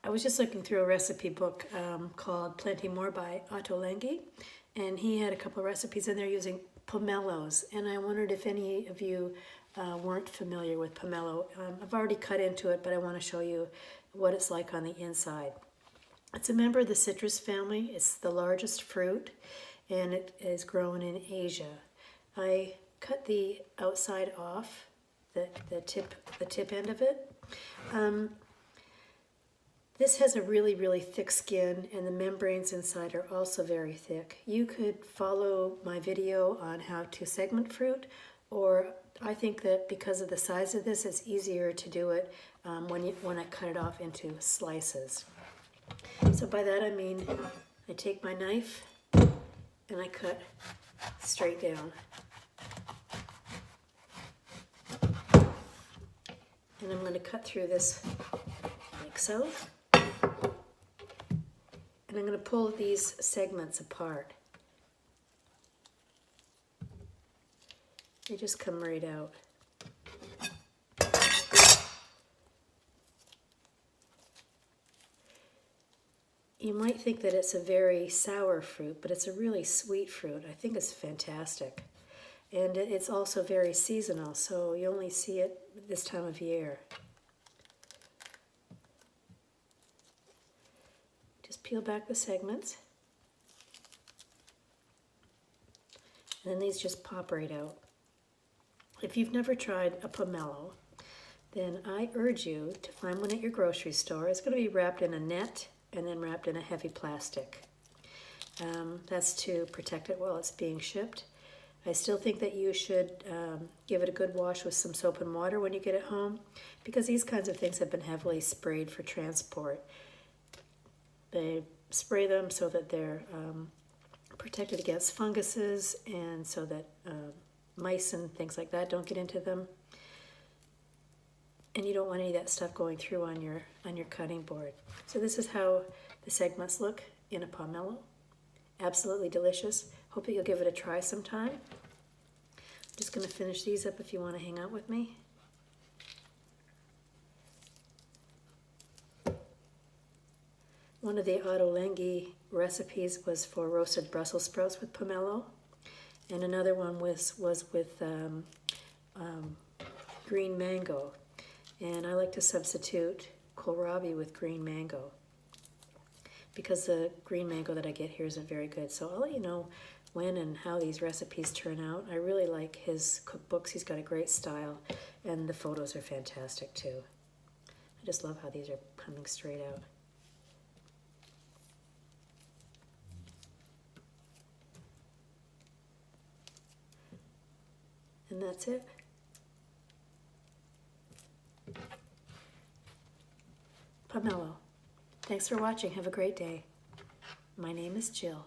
I was just looking through a recipe book called Plenty More by Otto Lengi, and he had a couple of recipes in there using pomelos, and I wondered if any of you weren't familiar with pomelo. I've already cut into it, but I want to show you what it's like on the inside. It's a member of the citrus family. It's the largest fruit, and it is grown in Asia. I cut the outside off, the tip end of it. This has a really, really thick skin, and the membranes inside are also very thick. You could follow my video on how to segment fruit, or I think that because of the size of this, it's easier to do it when I cut it off into slices. So by that I mean I take my knife and I cut straight down. And I'm going to cut through this like so. And I'm going to pull these segments apart. They just come right out. You might think that it's a very sour fruit, but it's a really sweet fruit. I think it's fantastic. And it's also very seasonal, so you only see it this time of year. Just peel back the segments. And then these just pop right out. If you've never tried a pomelo, then I urge you to find one at your grocery store. It's going to be wrapped in a net and then wrapped in a heavy plastic. That's to protect it while it's being shipped. I still think that you should give it a good wash with some soap and water when you get it home, because these kinds of things have been heavily sprayed for transport. They spray them so that they're protected against funguses and so that mice and things like that don't get into them. And you don't want any of that stuff going through on your cutting board. So this is how the segments look in a pomelo. Absolutely delicious. Hope that you'll give it a try sometime. I'm just going to finish these up if you want to hang out with me. One of the Otto Lengi recipes was for roasted Brussels sprouts with pomelo, and another one was with green mango. And I like to substitute kohlrabi with green mango because the green mango that I get here isn't very good. So I'll let you know when and how these recipes turn out. I really like his cookbooks. He's got a great style, and the photos are fantastic too. I just love how these are coming straight out. And that's it. Pomelo. Thanks for watching. Have a great day. My name is Jill.